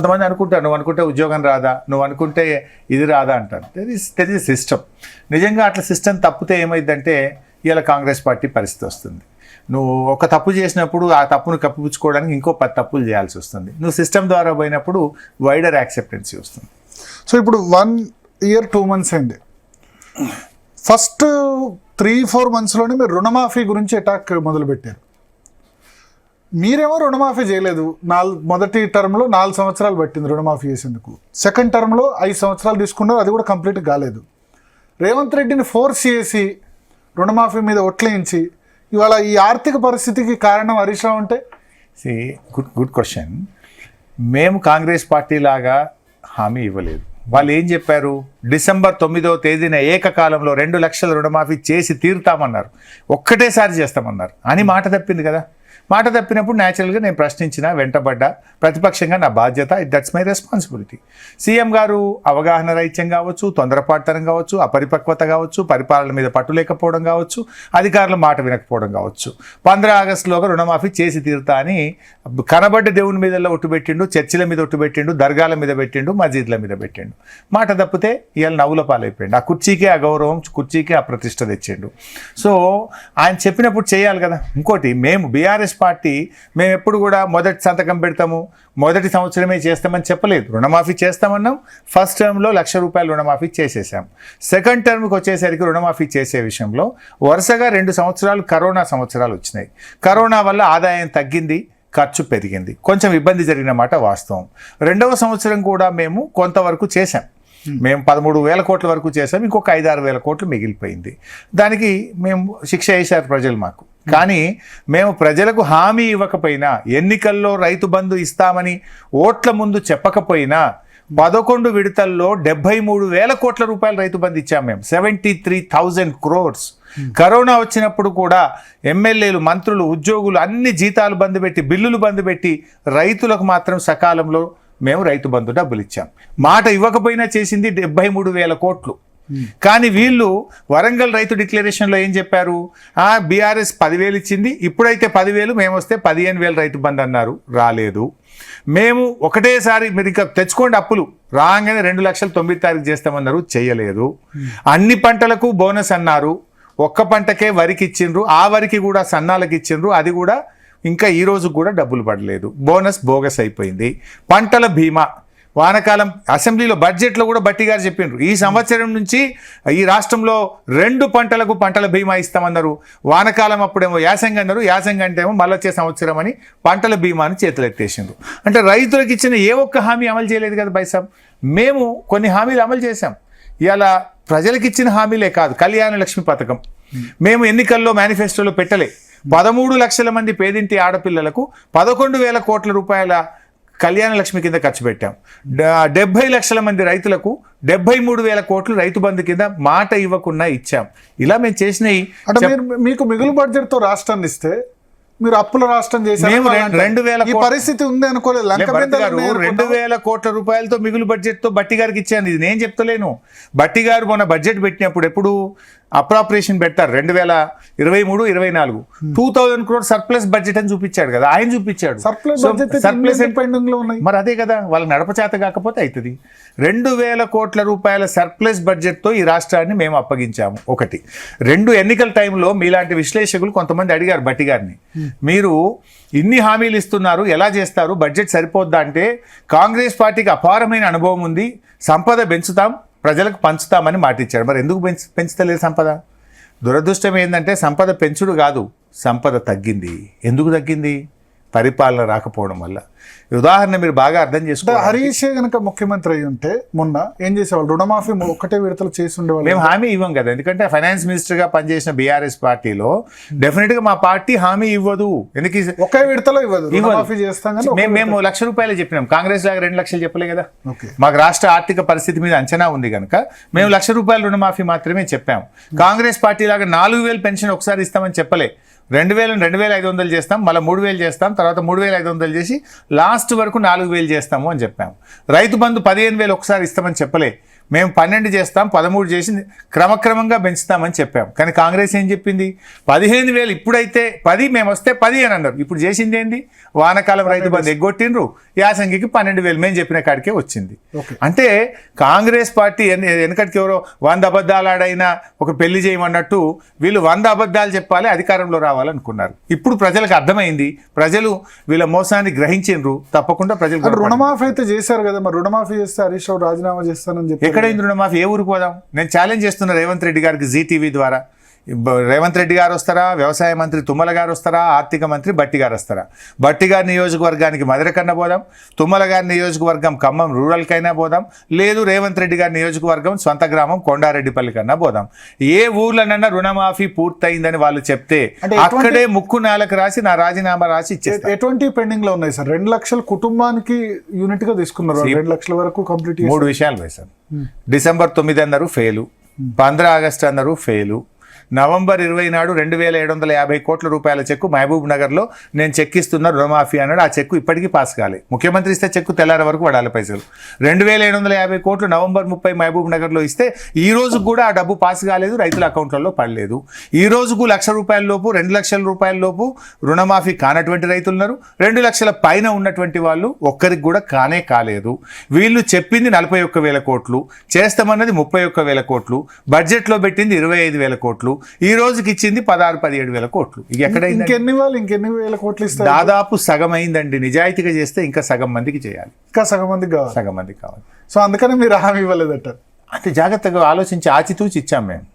కొంతమంది అనుకుంటారు నువ్వు అనుకుంటే ఉద్యోగం రాదా, నువ్వు అనుకుంటే ఇది రాదా అంటారు. That is system. నిజంగా అట్లా సిస్టమ్ తప్పితే ఏమైందంటే ఇలా కాంగ్రెస్ పార్టీ పరిస్థితి వస్తుంది. నువ్వు ఒక తప్పు చేసినప్పుడు ఆ తప్పును కప్పిపుచ్చుకోవడానికి ఇంకో 10 తప్పులు చేయాల్సి వస్తుంది. నువ్వు సిస్టమ్ ద్వారా పోయినప్పుడు వైడర్ యాక్సెప్టెన్సీ వస్తుంది. సో ఇప్పుడు 1 year 2 months అయింది. ఫస్ట్ 3-4 monthsలోనే మీరు రుణమాఫీ గురించి అటాక్ మొదలుపెట్టారు. మీరేమో రుణమాఫీ చేయలేదు. మొదటి టర్మ్లో 4 సంవత్సరాలు పట్టింది రుణమాఫీ చేసేందుకు. సెకండ్ టర్మ్లో 5 సంవత్సరాలు తీసుకున్నారు, అది కూడా కంప్లీట్ కాలేదు. రేవంత్ రెడ్డిని ఫోర్స్ చేసి రుణమాఫీ మీద ఒట్లేయించి ఇవాళ ఈ ఆర్థిక పరిస్థితికి కారణం హరీష్ రావు అంటే గుడ్ క్వశ్చన్. మేము కాంగ్రెస్ పార్టీ లాగా హామీ ఇవ్వలేదు. వాళ్ళు ఏం చెప్పారు, December 9వ తేదీన ఏకకాలంలో 2 లక్షల రుణమాఫీ చేసి తీరుతామన్నారు, ఒక్కటేసారి చేస్తామన్నారు అని మాట తప్పింది కదా. మాట తప్పినప్పుడు న్యాచురల్గా నేను ప్రశ్నించిన, వెంటబడ్డా. ప్రతిపక్షంగా నా బాధ్యత, దట్స్ మై రెస్పాన్సిబిలిటీ. సీఎం గారు అవగాహన రహిత్యం కావచ్చు, తొందరపాటుతనం కావచ్చు, అపరిపక్వత కావచ్చు, పరిపాలన మీద పట్టు లేకపోవడం కావచ్చు, అధికారుల మాట వినకపోవడం కావచ్చు. 15 ఆగస్టులోగా రుణమాఫీ చేసి తీరుతా అని కనబడ్డ దేవుని మీద ఒట్టుబెట్టిండు, చర్చిల మీద ఒట్టుబెట్టిండు, దర్గాల మీద పెట్టిండు, మసీద్ల మీద పెట్టిండు. మాట తప్పితే ఇవాళ నవ్వుల పాలైపోయిండు. ఆ కుర్చీకే అగౌరవం, కుర్చీకే అప్రతిష్ట తెచ్చిండు. సో ఆయన చెప్పినప్పుడు చేయాలి కదా. ఇంకోటి, మేము బీఆర్ఎస్ పార్టీ మేము ఎప్పుడు కూడా మొదటి సంతకం పెడతాము, మొదటి సంవత్సరమే చేస్తామని చెప్పలేదు. రుణమాఫీ చేస్తామన్నాం. ఫస్ట్ టర్మ్లో ₹1,00,000 రుణమాఫీ చేసేసాం. సెకండ్ టర్మ్కి వచ్చేసరికి రుణమాఫీ చేసే విషయంలో వరుసగా 2 సంవత్సరాలు కరోనా సంవత్సరాలు వచ్చినాయి. కరోనా వల్ల ఆదాయం తగ్గింది, ఖర్చు పెరిగింది, కొంచెం ఇబ్బంది జరిగిన మాట వాస్తవం. 2వ సంవత్సరం కూడా మేము కొంతవరకు చేశాం. మేము 13,000 కోట్ల వరకు చేసాం, ఇంకొక 5-6 వేల కోట్లు మిగిలిపోయింది. దానికి మేము శిక్ష వేశారు ప్రజలు మాకు. కానీ మేము ప్రజలకు హామీ ఇవ్వకపోయినా, ఎన్నికల్లో రైతు బంధు ఇస్తామని ఓట్ల ముందు చెప్పకపోయినా 11 విడతల్లో 73,000 కోట్ల రూపాయలు రైతు బంధు ఇచ్చాం మేము, 73,000 crores. కరోనా వచ్చినప్పుడు కూడా ఎమ్మెల్యేలు, మంత్రులు, ఉద్యోగులు అన్ని జీతాలు బంద్ పెట్టి, బిల్లులు బంద్ పెట్టి రైతులకు మాత్రం సకాలంలో మేము రైతు బంధు డబ్బులు ఇచ్చాం. మాట ఇవ్వకపోయినా చేసింది 73,000 కోట్లు. కానీ వీళ్ళు వరంగల్ రైతు డిక్లరేషన్లో ఏం చెప్పారు, బీఆర్ఎస్ 10,000 ఇచ్చింది, ఇప్పుడైతే 10,000, మేము వస్తే 15,000 రైతు బంధు అన్నారు, రాలేదు. మేము ఒకటేసారి మీరు ఇంకా తెచ్చుకోండి అప్పులు, రాగానే 2,90,000 చేస్తామన్నారు, చేయలేదు. అన్ని పంటలకు బోనస్ అన్నారు, ఒక్క పంటకే వరికి ఇచ్చిండ్రు, ఆ వరికి కూడా సన్నాలకు ఇచ్చిండ్రు, అది కూడా ఇంకా ఈ రోజు కూడా డబ్బులు పడలేదు. బోనస్ బోగస్ అయిపోయింది. పంటల బీమా వానకాలం అసెంబ్లీలో బడ్జెట్లో కూడా బట్టి గారు చెప్పిండ్రు, ఈ సంవత్సరం నుంచి ఈ రాష్ట్రంలో 2 పంటలకు పంటల బీమా ఇస్తామన్నారు. వానకాలం అప్పుడేమో యాసంగి అన్నారు, యాసంగి అంటే ఏమో మళ్ళీ వచ్చే సంవత్సరం అని పంటల బీమాను చేతులెత్తేసిండ్రు. అంటే రైతులకు ఇచ్చిన ఏ ఒక్క హామీ అమలు చేయలేదు కదా బైసాబ్. మేము కొన్ని హామీలు అమలు చేశాం. ఇలా ప్రజలకు ఇచ్చిన హామీలే కాదు, కళ్యాణ లక్ష్మి పథకం మేము ఎన్నికల్లో మేనిఫెస్టోలో పెట్టలే. 13 లక్షల మంది పేదింటి ఆడపిల్లలకు 11,000 కోట్ల రూపాయల కళ్యాణ లక్ష్మి కింద ఖర్చు పెట్టాం. 70 లక్షల మంది రైతులకు 73,000 కోట్లు రైతు బంధు కింద మాట ఇవ్వకుండా ఇచ్చాం. ఇలా మేము చేసినవి. అంటే మీకు మిగులు బడ్జెట్తో రాష్ట్రాన్ని ఇస్తే మీరు అప్పుల రాష్ట్రం చేశారు. 2,000 పరిస్థితి ఉంది అనుకోలేదు. 2,000 కోట్ల రూపాయలతో మిగులు బడ్జెట్తో బట్టి గారికి ఇచ్చాను. ఇది నేను చెప్తలేను. బట్టి గారు మొన్న బడ్జెట్ పెట్టినప్పుడు ఎప్పుడు అప్రాపరేషన్ పెడతారు 2023-24 2,000 crores సర్ప్లస్ బడ్జెట్ అని చూపించాడు కదా, ఆయన చూపించాడు. సర్ప్లస్ పెండింగ్ లో ఉన్నాయి. మరి అదే కదా, వాళ్ళకి నడపచేత కాకపోతే అవుతుంది. 2,000 కోట్ల రూపాయల సర్ప్లస్ బడ్జెట్తో ఈ రాష్ట్రాన్ని మేము అప్పగించాము. 1. 2 ఎన్నికల టైంలో మీలాంటి విశ్లేషకులు కొంతమంది అడిగారు బట్టి గారిని, మీరు ఇన్ని హామీలు ఇస్తున్నారు, ఎలా చేస్తారు, బడ్జెట్ సరిపోద్దా అంటే, కాంగ్రెస్ పార్టీకి అపారమైన అనుభవం ఉంది, సంపద పెంచుతాం, ప్రజలకు పంచుతామని మాట ఇచ్చాడు. మరి ఎందుకు పెంచుతలేదు సంపద? దురదృష్టం ఏంటంటే సంపద పెంచుడు కాదు, సంపద తగ్గింది. ఎందుకు తగ్గింది? పరిపాలన రాకపోవడం వల్ల. ఉదాహరణ మీరు బాగా అర్థం చేసుకోవాలి. హరీష్ కనుక ముఖ్యమంత్రి అయి ఉంటే మొన్న ఏం చేసేవాళ్ళు, రుణమాఫీ ఒకటే విడతలు చేసి ఉండేవాళ్ళు. మేము హామీ ఇవ్వం కదా, ఎందుకంటే ఫైనాన్స్ మినిస్టర్గా పనిచేసిన బీఆర్ఎస్ పార్టీలో డెఫినెట్గా మా పార్టీ హామీ ఇవ్వదు. ఎందుకు ఒకే విడతలో ఇవ్వదు, రుణమాఫీ చేస్తాం. మేము ₹1,00,000 చెప్పినాం, కాంగ్రెస్ లాగా 2 లక్షలు చెప్పలే కదా. మాకు రాష్ట్ర ఆర్థిక పరిస్థితి మీద అంచనా ఉంది కనుక మేము ₹1,00,000 రుణమాఫీ మాత్రమే చెప్పాము. కాంగ్రెస్ పార్టీ లాగా 4,000 పెన్షన్ ఒకసారి ఇస్తామని చెప్పలే. 2,000 2,500 చేస్తాం, మళ్ళీ 3,000 చేస్తాం, తర్వాత 3,500 చేసి లాస్ట్ వరకు 4,000 చేస్తాము అని చెప్పాము. రైతు బంధు 15,000 ఒకసారి ఇస్తామని చెప్పలే. మేము 12 చేస్తాం, 13 చేసి క్రమక్రమంగా పెంచుతామని చెప్పాం. కానీ కాంగ్రెస్ ఏం చెప్పింది, 15,000 ఇప్పుడైతే 10 మేము వస్తే 10 అని అన్నారు. ఇప్పుడు చేసింది ఏంది, వానకాలం రైతు బంధు ఎగ్గొట్టిండ్రు, యాసంగికి 12,000 మేము చెప్పిన కాడికే వచ్చింది. అంటే కాంగ్రెస్ పార్టీ వెనకటికి ఎవరో 100 అబద్ధాలు ఆడైనా ఒక పెళ్లి చేయమన్నట్టు వీళ్ళు 100 అబద్ధాలు చెప్పాలి, అధికారంలో రావాలనుకున్నారు. ఇప్పుడు ప్రజలకు అర్థమైంది, ప్రజలు వీళ్ళ మోసాన్ని గ్రహించిండ్రు. తప్పకుండా ప్రజలు రుణమాఫీ అయితే చేశారు కదా, మరి రుణమాఫీ చేస్తే హరీష్ రావు రాజీనామా చేస్తానని చెప్పి ఎక్కడైంది రుణమాఫీ? ఏ ఊరికి పోదాం? నేను ఛాలెంజ్ చేస్తున్నా రేవంత్ రెడ్డి గారికి జీటీవీ ద్వారా. రేవంత్ రెడ్డి గారు వస్తారా, వ్యవసాయ మంత్రి తుమ్మల గారు వస్తారా, ఆర్థిక మంత్రి బట్టి గారు వస్తారా? బట్టి గారి నియోజకవర్గానికి మధురకన్నా పోదాం, తుమ్మల గారి నియోజకవర్గం ఖమ్మం రూరల్కైనా పోదాం, లేదు రేవంత్ రెడ్డి గారి నియోజకవర్గం సొంత గ్రామం కొండారెడ్డిపల్లి కన్నా పోదాం. ఏ ఊర్లోనన్నా రుణమాఫీ పూర్తయిందని వాళ్ళు చెప్తే అక్కడే ముక్కు నేలకు రాసి నా రాజీనామా రాసి ఇచ్చేస్తారు. ఎటువంటి పెండింగ్ లో ఉన్నాయి సార్? 2 లక్షలు కుటుంబానికి యూనిట్ గా తీసుకున్నారు, 2 లక్షల వరకు కంప్లీట్. 3 విషయాలు వేశారు. డిసెంబర్ 9 అన్నారు ఫెయిలు, 15 ఆగస్టు అన్నారు ఫెయిలు, నవంబర్ 20 నాడు 2,750 కోట్ల రూపాయల చెక్కు మహబూబ్ నగర్లో నేను చెక్ ఇస్తున్న రుణమాఫీ అన్నాడు. ఆ చెక్కు ఇప్పటికీ పాస్ కాలే. ముఖ్యమంత్రి ఇస్తే చెక్కు తెల్లారి వరకు పడాలి పైసలు. 2,750 కోట్లు నవంబర్ 30 మహబూబ్ నగర్లో ఇస్తే ఈ రోజు కూడా ఆ డబ్బు పాస్ కాలేదు, రైతుల అకౌంట్లలో పడలేదు. ఈ రోజుకు ₹1,00,000 లోపు 2 లక్షల రూపాయల లోపు రుణమాఫీ కానటువంటి రైతులు ఉన్నారు. 2 లక్షల పైన ఉన్నటువంటి వాళ్ళు ఒక్కరికి కూడా కానే కాలేదు. వీళ్ళు చెప్పింది 41,000 కోట్లు, చేస్తామన్నది 31,000 కోట్లు, బడ్జెట్లో పెట్టింది 25,000 కోట్లు, ఈ రోజుకి ఇచ్చింది 16-17 కోట్లు. ఇక ఎక్కడైంది? ఇంకెన్ని వేల కోట్లు ఇస్తారు? దాదాపు సగం అయిందండి. నిజాయితీగా చేస్తే ఇంకా సగం మందికి చేయాలి, ఇంకా సగం మందికి కావాలి. సో అందుకని మీరు హామీ ఇవ్వలేదట. అంటే జాగ్రత్తగా ఆలోచించి ఆచితూచి ఇచ్చాం మేము.